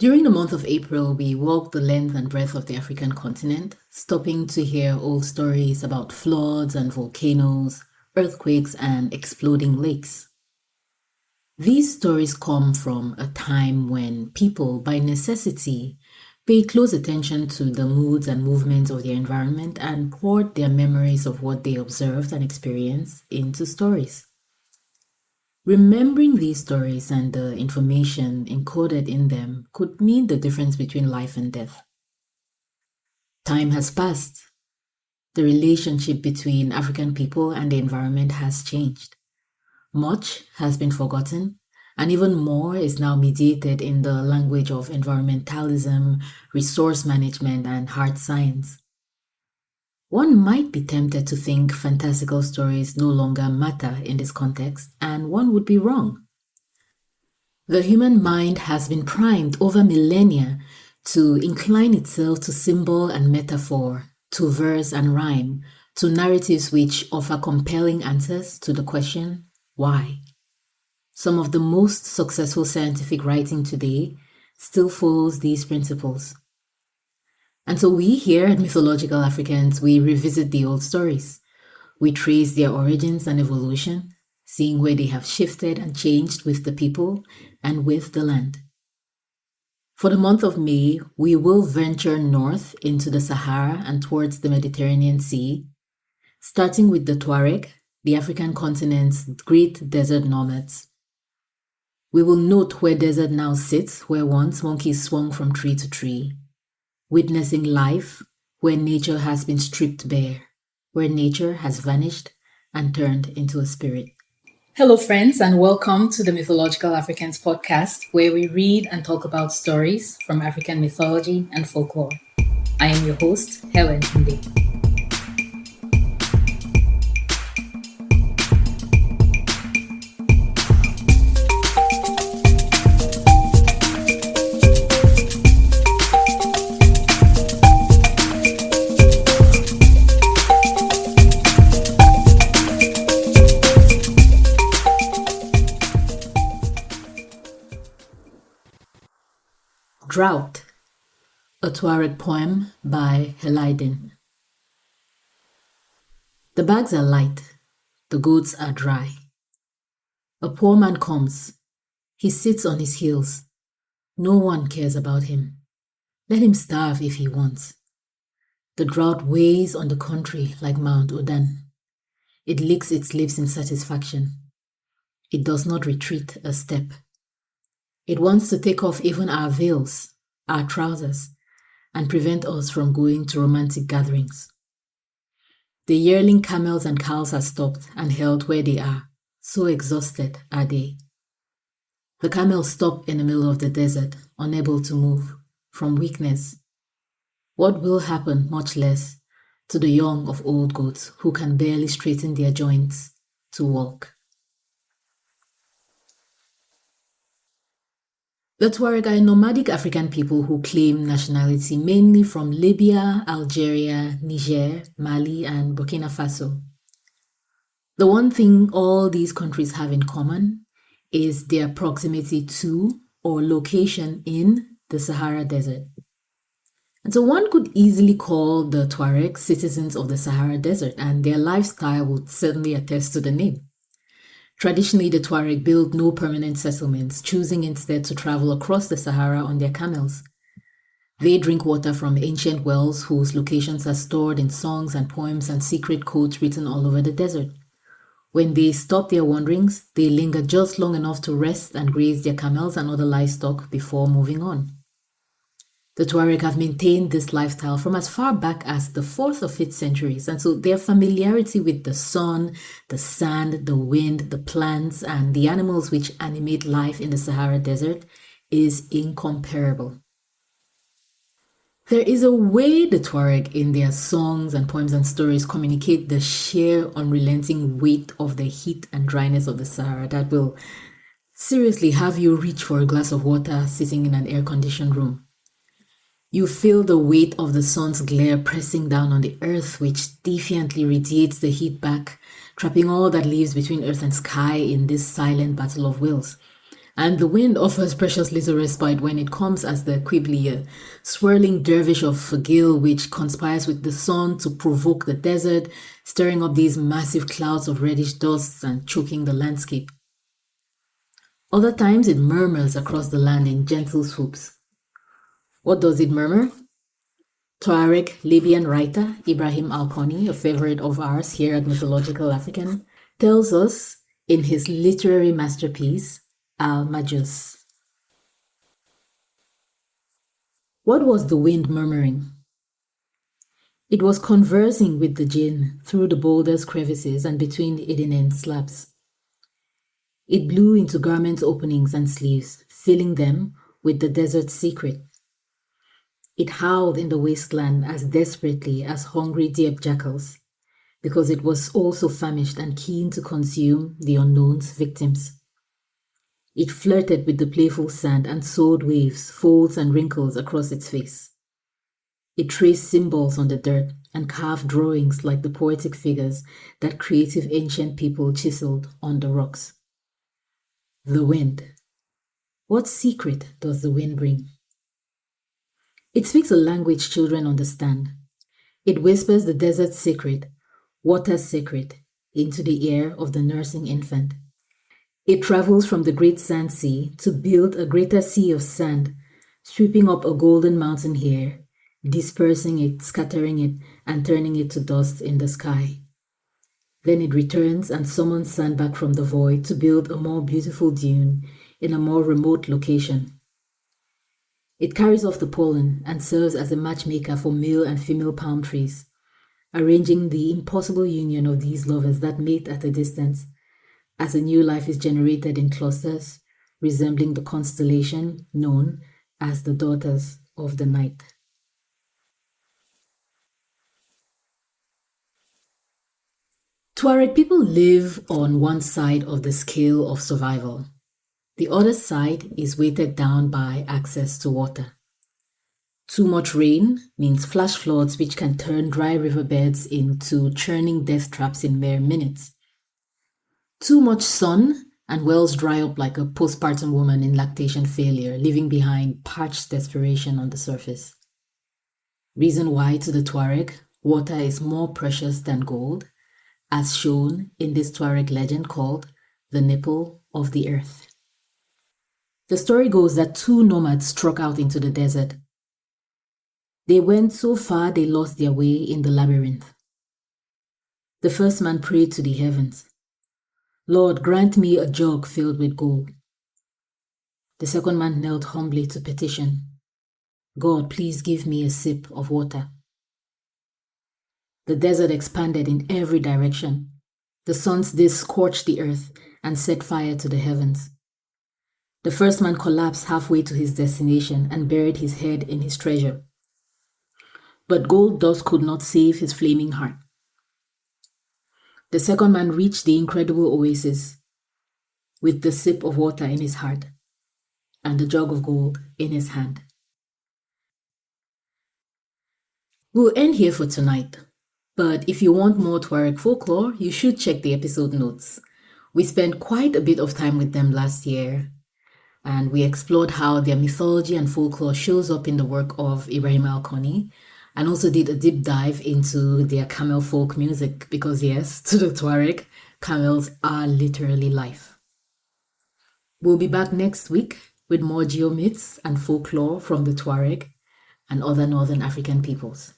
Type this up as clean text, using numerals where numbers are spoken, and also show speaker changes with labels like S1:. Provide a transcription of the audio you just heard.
S1: During the month of April, we walked the length and breadth of the African continent, stopping to hear old stories about floods and volcanoes, earthquakes, and exploding lakes. These stories come from a time when people, by necessity, paid close attention to the moods and movements of their environment and poured their memories of what they observed and experienced into stories. Remembering these stories and the information encoded in them could mean the difference between life and death. Time has passed. The relationship between African people and the environment has changed. Much has been forgotten, and even more is now mediated in the language of environmentalism, resource management, and hard science. One might be tempted to think fantastical stories no longer matter in this context, and one would be wrong. The human mind has been primed over millennia to incline itself to symbol and metaphor, to verse and rhyme, to narratives which offer compelling answers to the question, why? Some of the most successful scientific writing today still follows these principles. And so we here at Mythological Africans, we revisit the old stories. We trace their origins and evolution, seeing where they have shifted and changed with the people and with the land. For the month of May, we will venture north into the Sahara and towards the Mediterranean Sea, starting with the Tuareg, the African continent's great desert nomads. We will note where desert now sits, where once monkeys swung from tree to tree, witnessing life where nature has been stripped bare, where nature has vanished and turned into a spirit. Hello, friends, and welcome to the Mythological Africans podcast, where we read and talk about stories from African mythology and folklore. I am your host, Helen Nde. Drought, a Tuareg poem by Albin. The bags are light, the goats are dry. A poor man comes. He sits on his heels. No one cares about him. Let him starve if he wants. The drought weighs on the country like Mount Odan. It licks its lips in satisfaction. It does not retreat a step. It wants to take off even our veils, our trousers, and prevent us from going to romantic gatherings. The yearling camels and cows are stopped and held where they are. So exhausted are they. The camels stop in the middle of the desert, unable to move, from weakness. What will happen, much less, to the young of old goats who can barely straighten their joints to walk? The Tuareg are nomadic African people who claim nationality mainly from Libya, Algeria, Niger, Mali, and Burkina Faso. The one thing all these countries have in common is their proximity to or location in the Sahara Desert. And so one could easily call the Tuareg citizens of the Sahara Desert, and their lifestyle would certainly attest to the name. Traditionally, the Tuareg build no permanent settlements, choosing instead to travel across the Sahara on their camels. They drink water from ancient wells whose locations are stored in songs and poems and secret codes written all over the desert. When they stop their wanderings, they linger just long enough to rest and graze their camels and other livestock before moving on. The Tuareg have maintained this lifestyle from as far back as the 4th or 5th centuries, and so their familiarity with the sun, the sand, the wind, the plants, and the animals which animate life in the Sahara Desert is incomparable. There is a way the Tuareg in their songs and poems and stories communicate the sheer unrelenting weight of the heat and dryness of the Sahara that will seriously have you reach for a glass of water sitting in an air-conditioned room. You feel the weight of the sun's glare pressing down on the earth, which defiantly radiates the heat back, trapping all that lives between earth and sky in this silent battle of wills. And the wind offers precious little respite when it comes as the Qibli, a swirling dervish of a gale which conspires with the sun to provoke the desert, stirring up these massive clouds of reddish dust and choking the landscape. Other times it murmurs across the land in gentle swoops. What does it murmur? Tuareg Libyan writer Ibrahim Al-Koni, a favorite of ours here at Mythological African, tells us in his literary masterpiece, Al-Majus. What was the wind murmuring? It was conversing with the jinn through the boulder's crevices and between hidden slabs. It blew into garment openings and sleeves, filling them with the desert's secret. It howled in the wasteland as desperately as hungry deep jackals, because it was also famished and keen to consume the unknown's victims. It flirted with the playful sand and sowed waves, folds, and wrinkles across its face. It traced symbols on the dirt and carved drawings like the poetic figures that creative ancient people chiseled on the rocks. The wind. What secret does the wind bring? It speaks a language children understand. It whispers the desert's secret, water's secret, into the ear of the nursing infant. It travels from the great sand sea to build a greater sea of sand, sweeping up a golden mountain here, dispersing it, scattering it, and turning it to dust in the sky. Then it returns and summons sand back from the void to build a more beautiful dune in a more remote location. It carries off the pollen and serves as a matchmaker for male and female palm trees, arranging the impossible union of these lovers that mate at a distance, as a new life is generated in clusters, resembling the constellation known as the Daughters of the Night. Tuareg people live on one side of the scale of survival. The other side is weighted down by access to water. Too much rain means flash floods which can turn dry riverbeds into churning death traps in mere minutes. Too much sun and wells dry up like a postpartum woman in lactation failure, leaving behind parched desperation on the surface. Reason why to the Tuareg, water is more precious than gold, as shown in this Tuareg legend called the Nipple of the Earth. The story goes that two nomads struck out into the desert. They went so far they lost their way in the labyrinth. The first man prayed to the heavens, "Lord, grant me a jug filled with gold." The second man knelt humbly to petition, "God, please give me a sip of water." The desert expanded in every direction. The sun's disk scorched the earth and set fire to the heavens. The first man collapsed halfway to his destination and buried his head in his treasure. But gold dust could not save his flaming heart. The second man reached the incredible oasis with the sip of water in his heart and the jug of gold in his hand. We'll end here for tonight, but if you want more Tuareg folklore, you should check the episode notes. We spent quite a bit of time with them last year, and we explored how their mythology and folklore shows up in the work of Ibrahim Al-Koni, and also did a deep dive into their camel folk music, because yes, to the Tuareg, camels are literally life. We'll be back next week with more geomyths and folklore from the Tuareg and other Northern African peoples.